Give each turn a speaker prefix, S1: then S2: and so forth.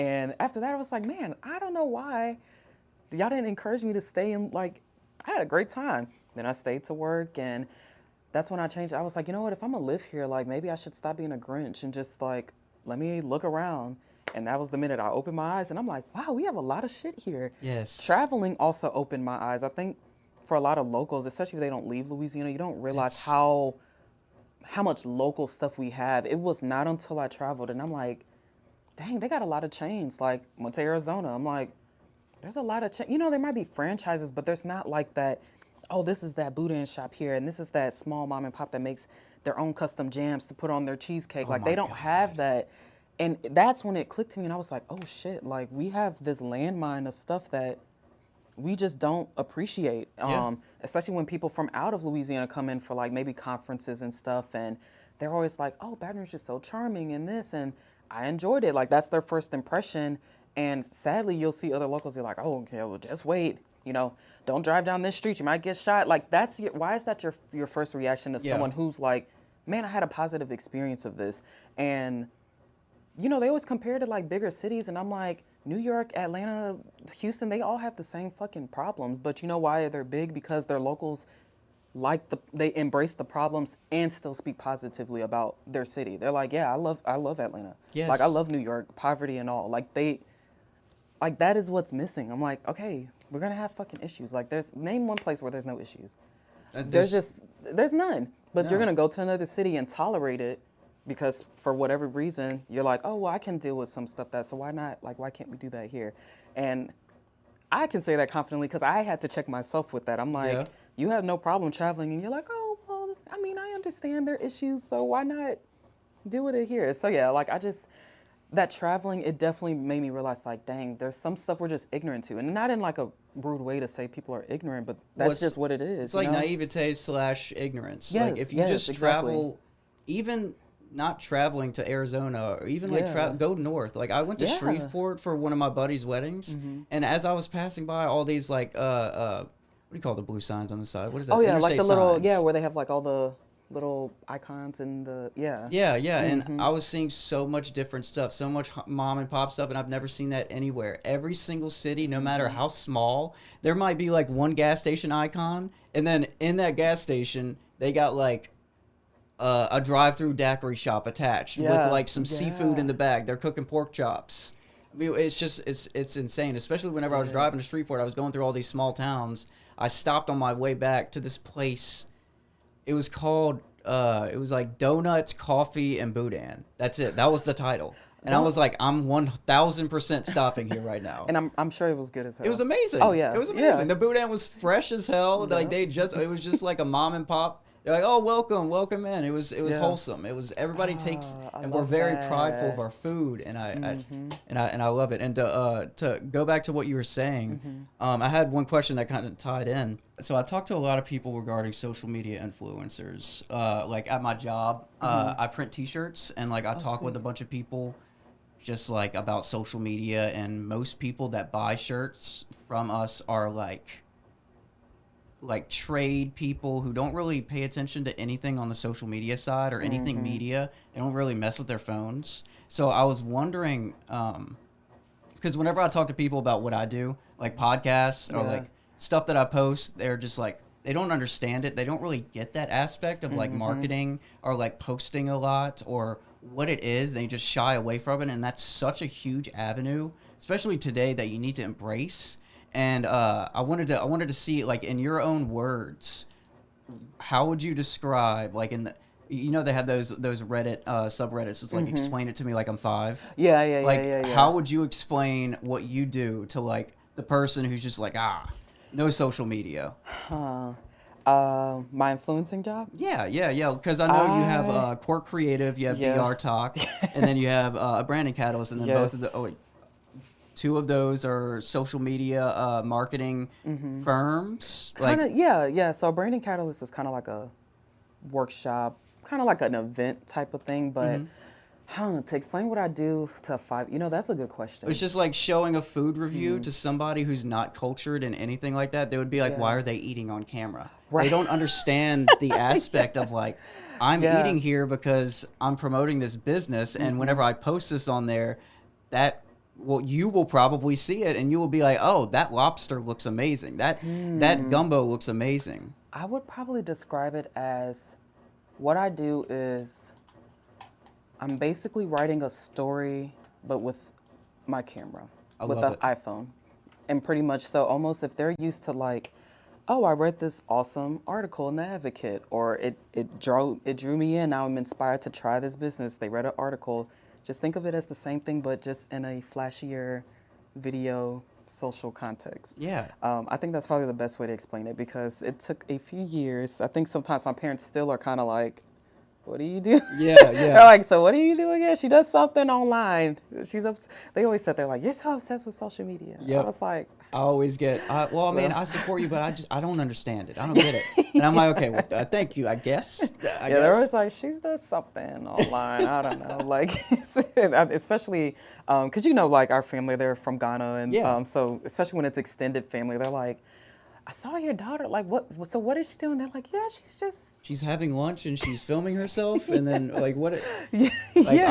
S1: And after that, I was like, man, I don't know why y'all didn't encourage me to stay and like, I had a great time. Then I stayed to work, and that's when I changed. I was like, you know what? If I'm gonna live here, like maybe I should stop being a Grinch and just like let me look around. And that was the minute I opened my eyes, and I'm like, wow, we have a lot of shit here.
S2: Yes.
S1: Traveling also opened my eyes. I think for a lot of locals, especially if they don't leave Louisiana, you don't realize
S2: It's
S1: how much local stuff we have. It was not until I traveled, and I'm like, dang, they got a lot of chains. Like went to Arizona, I'm like, there's a lot of you know, there might be franchises, but there's not like that. Oh, this is that boudin shop here, and this is that small mom and pop that makes their own custom jams to put on their cheesecake.
S2: oh
S1: Like
S2: my
S1: they don't have
S2: God.
S1: that, and that's when it clicked to me, and I was like, oh shit, like we have this landmine of stuff that we just don't appreciate.
S2: Yeah.
S1: Especially when people from out of Louisiana come in for like maybe conferences and stuff, and they're always like, "Oh, Baton Rouge is so charming," and this, and I enjoyed it. Like that's their first impression, and sadly, you'll see other locals be like, "Oh, okay, well, just wait. You know, don't drive down this street. You might get shot." Like that's why is that your first reaction to
S2: Yeah.
S1: someone who's like, "Man, I had a positive experience of this," and you know, they always compare to like bigger cities, and I'm like, New York, Atlanta, Houston, they all have the same fucking problems. But you know why they're big? Because their locals they embrace the problems and still speak positively about their city. They're like, yeah, I love Atlanta. Like I
S2: Yes.
S1: love New York, poverty and all. Like that is what's missing. I'm like, okay, we're gonna have fucking issues. Like there's name one place where there's no issues. There's none. But you're
S2: no.
S1: gonna go to another city and tolerate it because for whatever reason you're like, oh well, I can deal with some stuff so why not? Like why can't we do that here? And I can say that confidently because I had to check myself with that. I'm like,
S2: Yeah.
S1: you have no problem traveling, and you're like, oh well, I mean, I understand their issues, so why not deal with it here? So yeah, like that traveling, it definitely made me realize like, dang, there's some stuff we're just ignorant to, and not in like a rude way to say people are ignorant, but
S2: Well,
S1: that's just what it
S2: it's
S1: is, you
S2: like
S1: know?
S2: naivete slash ignorance. Like
S1: Yes,
S2: if you
S1: yes,
S2: just
S1: exactly.
S2: travel, even not traveling to Arizona or even like
S1: Yeah,
S2: go north. Like I went to
S1: yeah.
S2: Shreveport for one of my buddy's weddings, and as I was passing by all these like what do you call the blue signs on the side? What is that?
S1: Oh yeah, like
S2: Interstate
S1: the little
S2: signs.
S1: where they have like all the little icons and the
S2: Yeah, yeah, and I was seeing so much different stuff, so much mom and pop stuff, and I've never seen that anywhere. Every single city, no matter how small, there might be like one gas station icon, and then in that gas station, they got like a drive-through daiquiri shop attached with
S1: yeah,
S2: like some seafood in
S1: yeah.
S2: the bag. They're cooking pork chops. I mean, it's just it's insane. Especially whenever I was driving to
S1: Yes.
S2: Shreveport, I was going through all these small towns. I stopped on my way back to this place. It was called it was like donuts, coffee, and boudin. That's it. That was the title. And I
S1: Don't
S2: was like, I'm 1,000% stopping here right now.
S1: and I'm sure it was good as
S2: It was
S1: hell. Oh
S2: amazing. It
S1: yeah,
S2: was amazing.
S1: yeah,
S2: The boudin was fresh as hell. Like
S1: yeah,
S2: they just, it was just like a mom and pop. They're like, oh, welcome, welcome in. It was
S1: yeah.
S2: wholesome. It was everybody takes,
S1: I
S2: and we're
S1: love
S2: very prideful of
S1: that.
S2: our food, and I love it. And to go back to what you were saying, I had one question that kind of tied in. So I talked to a lot of people regarding social media influencers. Like at my job, I print T-shirts, and like I talk with
S1: Sweet.
S2: a bunch of people just like about social media, and most people that buy shirts from us are like trade people who don't really pay attention to anything on the social media side or anything media. They don't really mess with their phones. So I was wondering, because whenever I talk to people about what I do, like podcasts or
S1: Yeah.
S2: like stuff that I post, they're just like, they don't understand it. They don't really get that aspect of like marketing or like posting a lot or what it is. They just shy away from it. And that's such a huge avenue, especially today, that you need to embrace. And I wanted to see, like, in your own words, how would you describe, like, in the, you know, they have those Reddit subreddits. It's like, explain it to me like I'm five.
S1: Yeah, yeah, yeah,
S2: Like,
S1: yeah, yeah.
S2: how would you explain what you do to like the person who's just like, no social media?
S1: My influencing job?
S2: Yeah, yeah, yeah. Because I know you have
S1: I
S2: Core Creative, you have
S1: Yeah.
S2: BR Talk, and then you have Branding Catalyst, and then both of the
S1: Yes.
S2: two of those are social media marketing firms. Like,
S1: Kind of, yeah, yeah. So Branding Catalyst is kind of like a workshop, kind of like an event type of thing. But to explain what I do to a five, that's a good question.
S2: it's just like showing a food review to somebody who's not cultured in anything like that. They would be like, why
S1: Yeah.
S2: are they eating on camera?
S1: Right.
S2: They don't understand the aspect of like, I'm
S1: Yeah.
S2: eating here because I'm promoting this business. And whenever I post this on there, that well, you will probably see it and you will be like, oh, that lobster looks amazing. That gumbo looks amazing.
S1: I would probably describe it as what I do is I'm basically writing a story, but with my camera, with
S2: love
S1: the
S2: it.
S1: iPhone. And pretty much so almost if they're used to like, oh, I read this awesome article in the Advocate, or it drew me in. Now I'm inspired to try this business. They read an article. Just think of it as the same thing, but just in a flashier video social context.
S2: Yeah.
S1: I think that's probably the best way to explain it because it took a few years. I think sometimes my parents still are kind of like, what do you do?
S2: Yeah, yeah.
S1: They're like, so what do you do again? She does something online. They always said, they're like, you're so obsessed with social media.
S2: Yep.
S1: I was like,
S2: I always get, well, I mean, I support you, but I don't understand it. I don't get it. And I'm like, okay, well, thank you, I guess.
S1: yeah, they're always like, she does something online. I don't know. Like, especially, because, you know, like our family, they're from Ghana. And
S2: Yeah.
S1: so especially when it's extended family, they're like, I saw your daughter. Like, so what is she doing? They're like, yeah, she's just.
S2: She's having lunch and she's filming herself. And then, like, what?
S1: Yeah.
S2: Like,
S1: yeah.